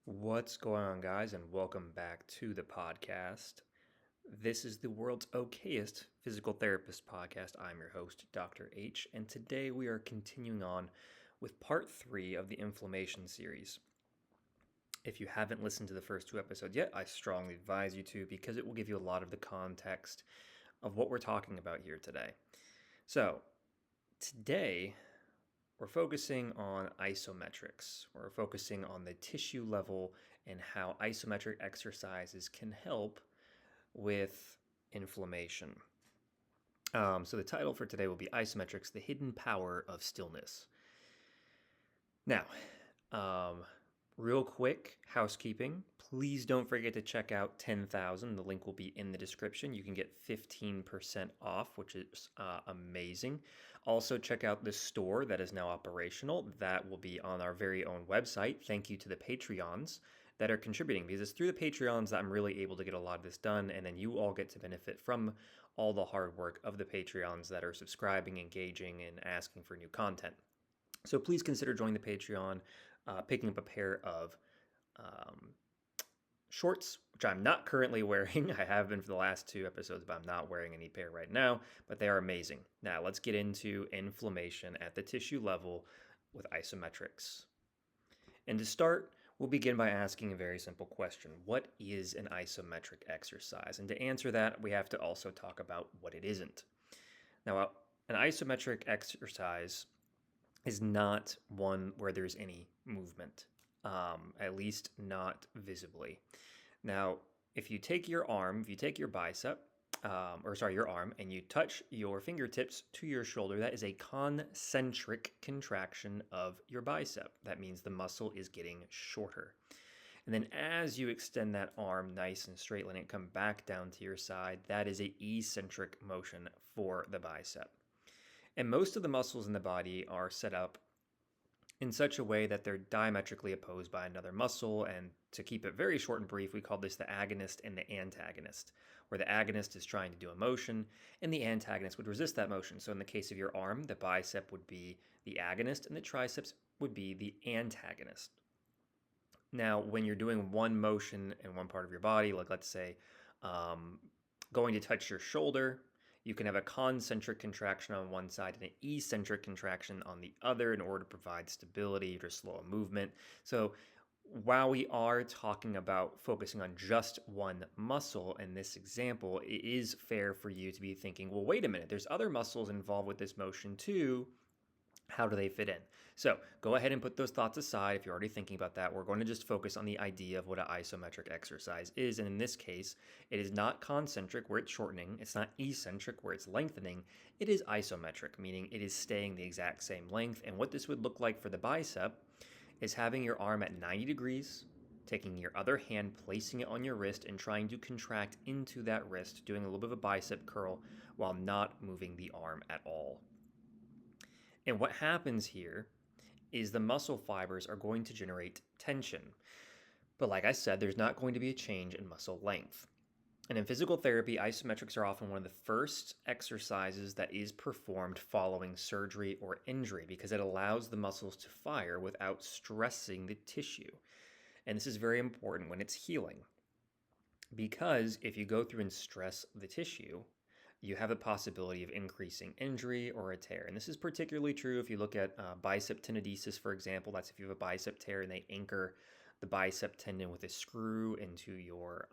What's going on, guys, and welcome back to the podcast. This is the world's okayest physical therapist podcast. I'm your host, Dr. H, and today we are continuing on with part 3 of the inflammation series. If you haven't listened to the first 2 episodes yet, I strongly advise you to because it will give you a lot of the context of what we're talking about here today. So, today we're focusing on isometrics. We're focusing on the tissue level and how isometric exercises can help with inflammation. So the title for today will be Isometrics, the Hidden Power of Stillness. Now, real quick housekeeping. Please don't forget to check out 10,000. The link will be in the description. You can get 15% off, which is amazing. Also, check out the store that is now operational. That will be on our very own website. Thank you to the Patreons that are contributing, because it's through the Patreons that I'm really able to get a lot of this done, and then you all get to benefit from all the hard work of the Patreons that are subscribing, engaging, and asking for new content. So please consider joining the Patreon, picking up a pair of shorts, which I'm not currently wearing. I have been for the last 2 episodes, but I'm not wearing any pair right now, but they are amazing. Now let's get into inflammation at the tissue level with isometrics. And to start, we'll begin by asking a very simple question. What is an isometric exercise? And to answer that, we have to also talk about what it isn't. Now, an isometric exercise is not one where there's any movement, at least not visibly. Now, if you take your bicep, your arm, and you touch your fingertips to your shoulder, that is a concentric contraction of your bicep. That means the muscle is getting shorter. And then as you extend that arm nice and straight, letting it come back down to your side, that is a eccentric motion for the bicep. And most of the muscles in the body are set up in such a way that they're diametrically opposed by another muscle. And to keep it very short and brief, we call this the agonist and the antagonist, where the agonist is trying to do a motion and the antagonist would resist that motion. So in the case of your arm, the bicep would be the agonist and the triceps would be the antagonist. Now, when you're doing one motion in one part of your body, like let's say going to touch your shoulder, you can have a concentric contraction on one side and an eccentric contraction on the other in order to provide stability or slow a movement. So while we are talking about focusing on just one muscle in this example, it is fair for you to be thinking, well, wait a minute, there's other muscles involved with this motion too. How do they fit in? So go ahead and put those thoughts aside. If you're already thinking about that, we're going to just focus on the idea of what an isometric exercise is. And in this case, it is not concentric where it's shortening. It's not eccentric where it's lengthening. It is isometric, meaning it is staying the exact same length. And what this would look like for the bicep is having your arm at 90 degrees, taking your other hand, placing it on your wrist, and trying to contract into that wrist, doing a little bit of a bicep curl while not moving the arm at all. And what happens here is the muscle fibers are going to generate tension. But like I said, there's not going to be a change in muscle length. And in physical therapy, isometrics are often one of the first exercises that is performed following surgery or injury because it allows the muscles to fire without stressing the tissue. And this is very important when it's healing. Because if you go through and stress the tissue, you have a possibility of increasing injury or a tear. And this is particularly true if you look at bicep tenodesis, for example. That's if you have a bicep tear and they anchor the bicep tendon with a screw into your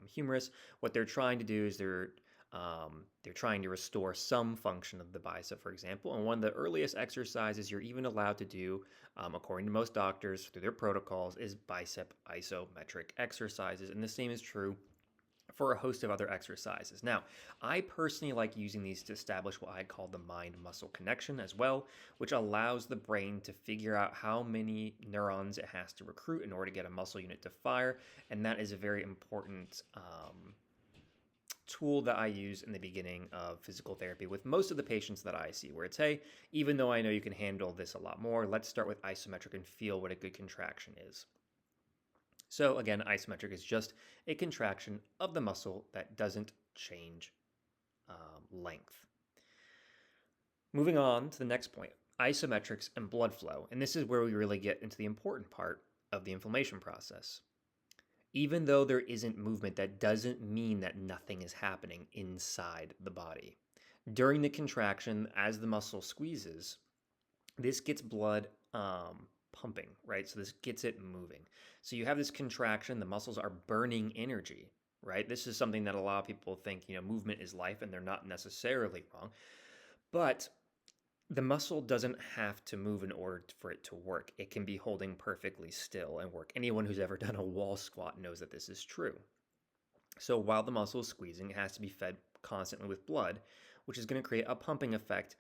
humerus. What they're trying to do is they're trying to restore some function of the bicep, for example. And one of the earliest exercises you're even allowed to do, according to most doctors through their protocols, is bicep isometric exercises. And the same is true for a host of other exercises. Now, I personally like using these to establish what I call the mind-muscle connection as well, which allows the brain to figure out how many neurons it has to recruit in order to get a muscle unit to fire. And that is a very important tool that I use in the beginning of physical therapy with most of the patients that I see, where it's, hey, even though I know you can handle this a lot more, let's start with isometric and feel what a good contraction is. So again, isometric is just a contraction of the muscle that doesn't change length. Moving on to the next point, isometrics and blood flow. And this is where we really get into the important part of the inflammation process. Even though there isn't movement, that doesn't mean that nothing is happening inside the body. During the contraction, as the muscle squeezes, this gets blood pumping, right? So this gets it moving. So you have this contraction, the muscles are burning energy, right? This is something that a lot of people think, movement is life, and they're not necessarily wrong. But the muscle doesn't have to move in order for it to work. It can be holding perfectly still and work. Anyone who's ever done a wall squat knows that this is true. So while the muscle is squeezing, it has to be fed constantly with blood, which is going to create a pumping effect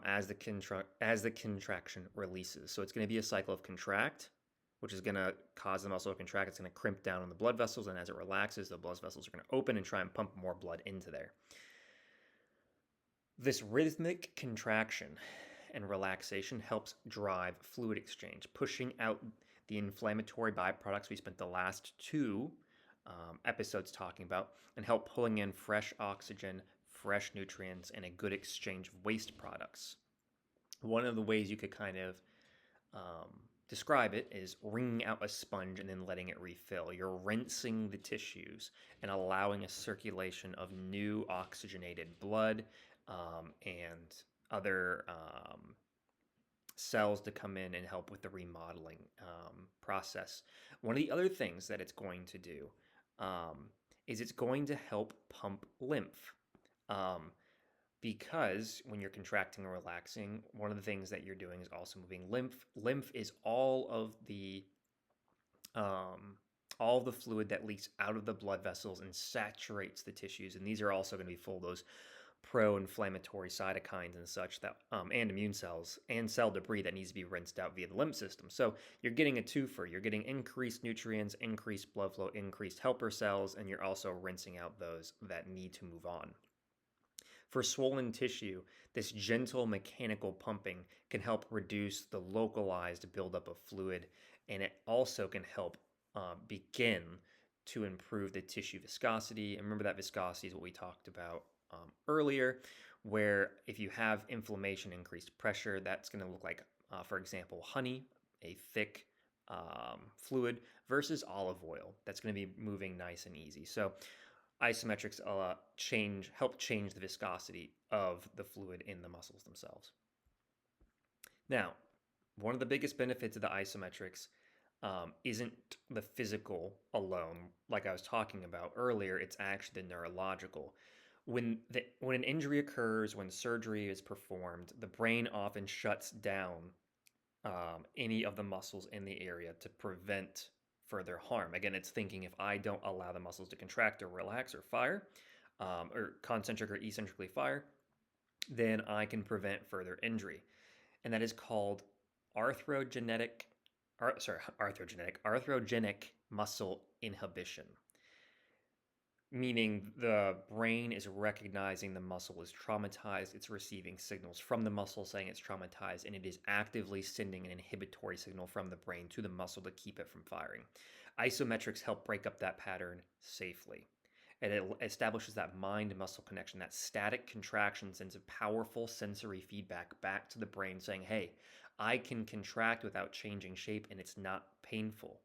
as the contraction releases. So it's going to be a cycle of contract, which is going to cause the muscle to contract. It's going to crimp down on the blood vessels, and as it relaxes, the blood vessels are going to open and try and pump more blood into there. This rhythmic contraction and relaxation helps drive fluid exchange, pushing out the inflammatory byproducts we spent the last two episodes talking about, and help pulling in fresh oxygen, fresh nutrients, and a good exchange of waste products. One of the ways you could kind of describe it is wringing out a sponge and then letting it refill. You're rinsing the tissues and allowing a circulation of new oxygenated blood and other cells to come in and help with the remodeling process. One of the other things that it's going to do is it's going to help pump lymph. Because when you're contracting and relaxing, one of the things that you're doing is also moving lymph. Lymph is all of the fluid that leaks out of the blood vessels and saturates the tissues, and these are also going to be full of those pro-inflammatory cytokines and such that and immune cells and cell debris that needs to be rinsed out via the lymph system. So you're getting a twofer. You're getting increased nutrients, increased blood flow, increased helper cells, and you're also rinsing out those that need to move on. For swollen tissue, this gentle mechanical pumping can help reduce the localized buildup of fluid, and it also can help begin to improve the tissue viscosity. And remember that viscosity is what we talked about earlier, where if you have inflammation, increased pressure, that's going to look like, for example, honey, a thick fluid, versus olive oil. That's going to be moving nice and easy. So isometrics help change the viscosity of the fluid in the muscles themselves. Now, one of the biggest benefits of the isometrics isn't the physical alone, like I was talking about earlier. It's actually the neurological. When an injury occurs, when surgery is performed, the brain often shuts down any of the muscles in the area to prevent further harm. Again, it's thinking, if I don't allow the muscles to contract or relax or fire, or concentric or eccentrically fire, then I can prevent further injury. And that is called arthrogenic muscle inhibition, meaning the brain is recognizing the muscle is traumatized. It's receiving signals from the muscle saying it's traumatized, and it is actively sending an inhibitory signal from the brain to the muscle to keep it from firing. Isometrics help break up that pattern safely. And it establishes that mind-muscle connection. That static contraction sends a powerful sensory feedback back to the brain saying, hey, I can contract without changing shape, and it's not painful.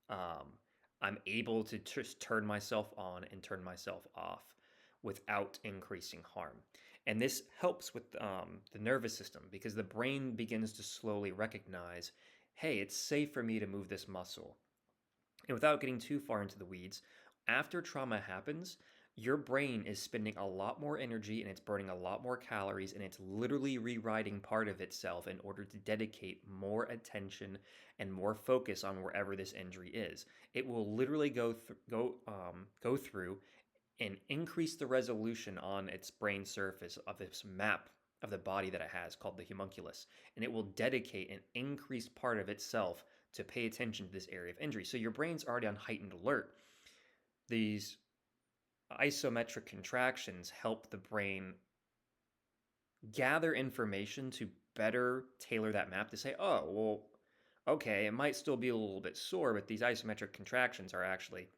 I'm able to just turn myself on and turn myself off without increasing harm. And this helps with the nervous system, because the brain begins to slowly recognize, hey, it's safe for me to move this muscle. And without getting too far into the weeds, after trauma happens, your brain is spending a lot more energy and it's burning a lot more calories, and it's literally rewriting part of itself in order to dedicate more attention and more focus on wherever this injury is. It will literally go through and increase the resolution on its brain surface of this map of the body that it has called the homunculus, and it will dedicate an increased part of itself to pay attention to this area of injury. So your brain's already on heightened alert. These isometric contractions help the brain gather information to better tailor that map to say, oh, well, okay, it might still be a little bit sore, but these isometric contractions are actually,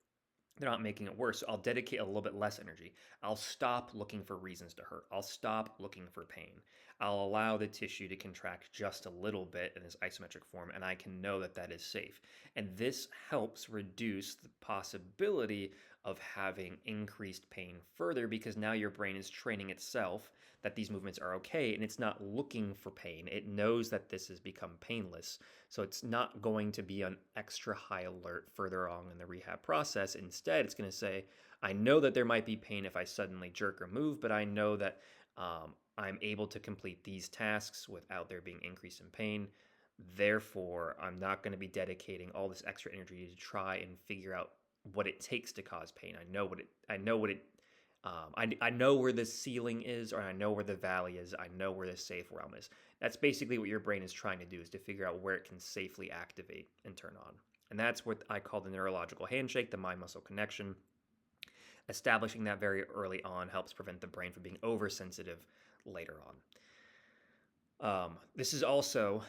they're not making it worse. So I'll dedicate a little bit less energy. I'll stop looking for reasons to hurt. I'll stop looking for pain. I'll allow the tissue to contract just a little bit in this isometric form, and I can know that that is safe. And this helps reduce the possibility of having increased pain further, because now your brain is training itself that these movements are okay and it's not looking for pain. It knows that this has become painless. So it's not going to be on extra high alert further on in the rehab process. Instead, it's going to say, I know that there might be pain if I suddenly jerk or move, but I know that I'm able to complete these tasks without there being increase in pain. Therefore, I'm not going to be dedicating all this extra energy to try and figure out what it takes to cause pain. I know where the ceiling is, or I know where the valley is. I know where the safe realm is. That's basically what your brain is trying to do, is to figure out where it can safely activate and turn on. And that's what I call the neurological handshake, the mind-muscle connection. Establishing that very early on helps prevent the brain from being oversensitive later on. This is also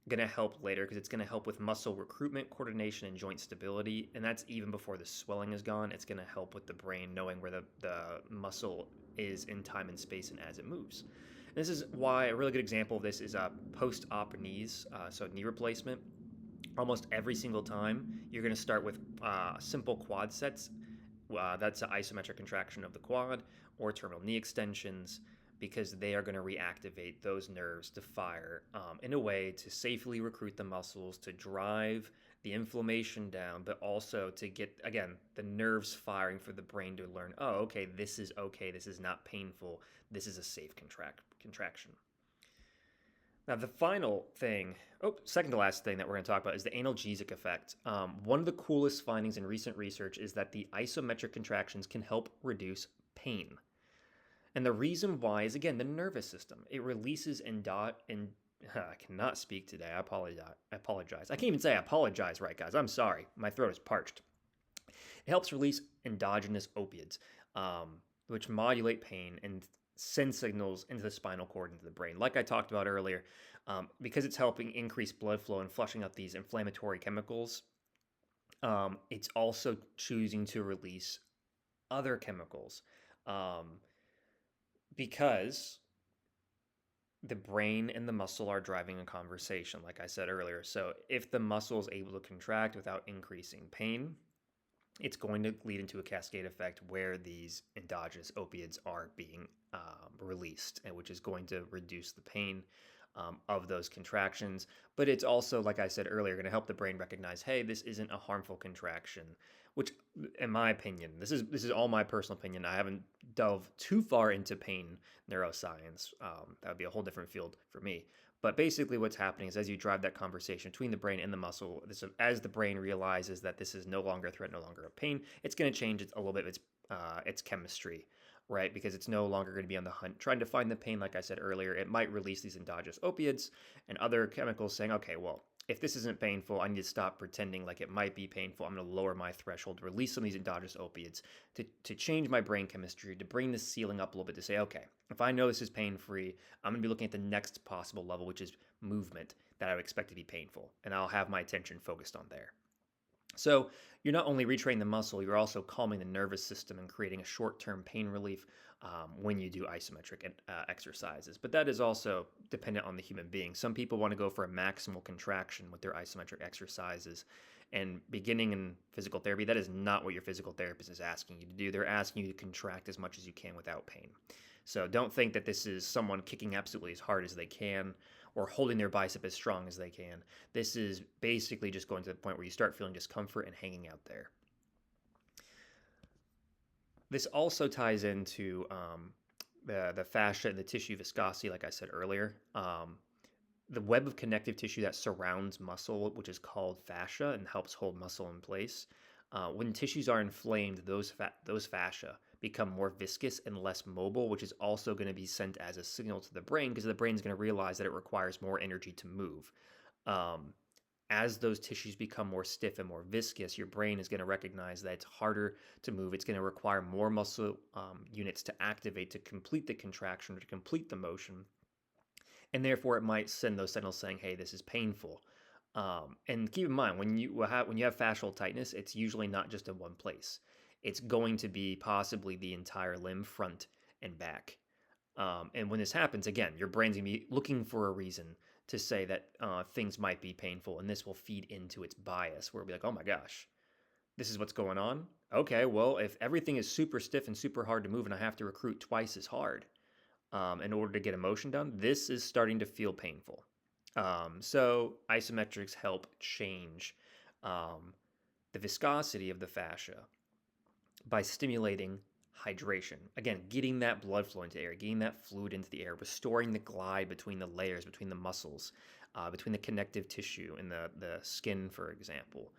going to help later, because it's going to help with muscle recruitment, coordination, and joint stability. And that's even before the swelling is gone. It's going to help with the brain knowing where the muscle is in time and space and as it moves. And this is why a really good example of this is post-op knees, so knee replacement. Almost every single time, you're going to start with simple quad sets. That's an isometric contraction of the quad, or terminal knee extensions, because they are going to reactivate those nerves to fire in a way to safely recruit the muscles, to drive the inflammation down, but also to get, again, the nerves firing for the brain to learn, oh, okay, this is not painful, this is a safe contraction. Now, the second to last thing that we're going to talk about is the analgesic effect. One of the coolest findings in recent research is that the isometric contractions can help reduce pain. And the reason why is, again, the nervous system. It releases I cannot speak today. I apologize. I can't even say I apologize right, guys. I'm sorry. My throat is parched. It helps release endogenous opioids, which modulate pain and send signals into the spinal cord, into the brain. Like I talked about earlier, because it's helping increase blood flow and flushing out these inflammatory chemicals, it's also choosing to release other chemicals. Because the brain and the muscle are driving a conversation, like I said earlier. So if the muscle is able to contract without increasing pain, it's going to lead into a cascade effect where these endogenous opiates are being released, and which is going to reduce the pain of those contractions. But it's also, like I said earlier, going to help the brain recognize, hey, this isn't a harmful contraction, which, in my opinion, this is all my personal opinion. I haven't delved too far into pain neuroscience. That would be a whole different field for me. But basically what's happening is, as you drive that conversation between the brain and the muscle, as the brain realizes that this is no longer a threat, no longer a pain, it's going to change a little bit of its chemistry, right? Because it's no longer going to be on the hunt trying to find the pain. Like I said earlier, it might release these endogenous opiates and other chemicals saying, okay, well, if this isn't painful, I need to stop pretending like it might be painful. I'm going to lower my threshold, release some of these endogenous opiates to change my brain chemistry, to bring the ceiling up a little bit, to say, okay, if I know this is pain-free, I'm going to be looking at the next possible level, which is movement that I would expect to be painful, and I'll have my attention focused on there. So you're not only retraining the muscle, you're also calming the nervous system and creating a short-term pain relief when you do isometric exercises. But that is also dependent on the human being. Some people want to go for a maximal contraction with their isometric exercises. And beginning in physical therapy, that is not what your physical therapist is asking you to do. They're asking you to contract as much as you can without pain. So don't think that this is someone kicking absolutely as hard as they can or holding their bicep as strong as they can. This is basically just going to the point where you start feeling discomfort and hanging out there. This also ties into the fascia and the tissue viscosity, like I said earlier. The web of connective tissue that surrounds muscle, which is called fascia and helps hold muscle in place. When tissues are inflamed, those fascia become more viscous and less mobile, which is also going to be sent as a signal to the brain, because the brain is going to realize that it requires more energy to move. As those tissues become more stiff and more viscous, your brain is going to recognize that it's harder to move. It's going to require more muscle units to activate to complete the contraction or to complete the motion. And therefore, it might send those signals saying, hey, this is painful. And keep in mind, when you have fascial tightness, it's usually not just in one place. It's going to be possibly the entire limb, front and back. And when this happens, again, your brain's going to be looking for a reason to say that things might be painful, and this will feed into its bias where it'll be like, oh my gosh, this is what's going on. Okay, well, if everything is super stiff and super hard to move and I have to recruit twice as hard in order to get a motion done, this is starting to feel painful. So isometrics help change the viscosity of the fascia by stimulating hydration. Again, getting that blood flow into the air, getting that fluid into the air, restoring the glide between the layers, between the muscles, between the connective tissue and the skin, for example.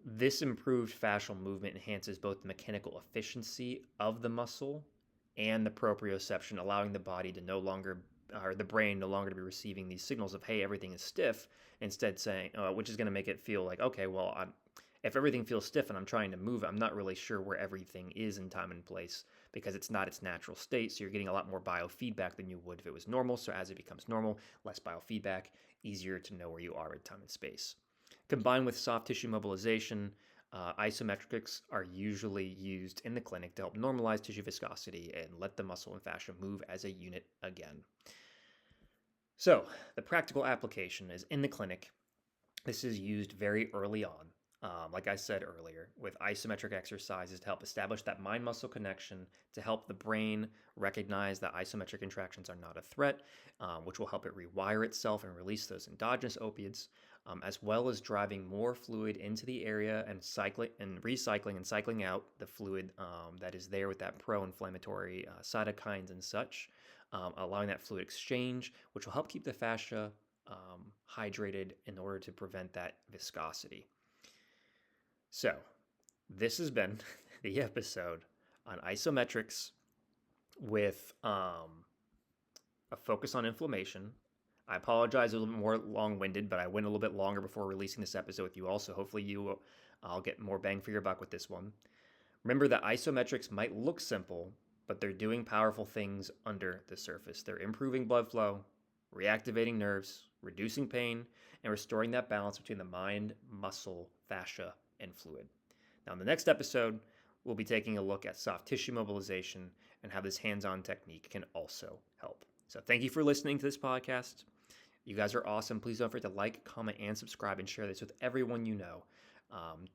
This improved fascial movement enhances both the mechanical efficiency of the muscle and the proprioception, allowing the body to no longer, or the brain no longer to be receiving these signals of, hey, everything is stiff, instead saying, which is going to make it feel like, okay, well, if everything feels stiff and I'm trying to move, I'm not really sure where everything is in time and place because it's not its natural state. So you're getting a lot more biofeedback than you would if it was normal. So as it becomes normal, less biofeedback, easier to know where you are in time and space. Combined with soft tissue mobilization, isometrics are usually used in the clinic to help normalize tissue viscosity and let the muscle and fascia move as a unit again. So the practical application is in the clinic. This is used very early on. Like I said earlier, with isometric exercises to help establish that mind-muscle connection, to help the brain recognize that isometric contractions are not a threat, which will help it rewire itself and release those endogenous opiates, as well as driving more fluid into the area and recycling and cycling out the fluid that is there with that pro-inflammatory cytokines and such, allowing that fluid exchange, which will help keep the fascia hydrated in order to prevent that viscosity. So, this has been the episode on isometrics with a focus on inflammation. I apologize a little bit more long-winded, but I went a little bit longer before releasing this episode with you all, so hopefully I'll get more bang for your buck with this one. Remember that isometrics might look simple, but they're doing powerful things under the surface. They're improving blood flow, reactivating nerves, reducing pain, and restoring that balance between the mind, muscle, fascia, and fluid. Now, in the next episode, we'll be taking a look at soft tissue mobilization and how this hands-on technique can also help. So thank you for listening to this podcast. You guys are awesome. Please don't forget to like, comment, and subscribe and share this with everyone you know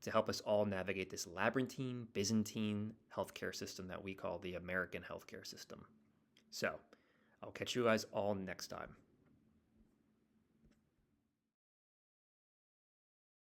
to help us all navigate this labyrinthine, Byzantine healthcare system that we call the American healthcare system. So I'll catch you guys all next time.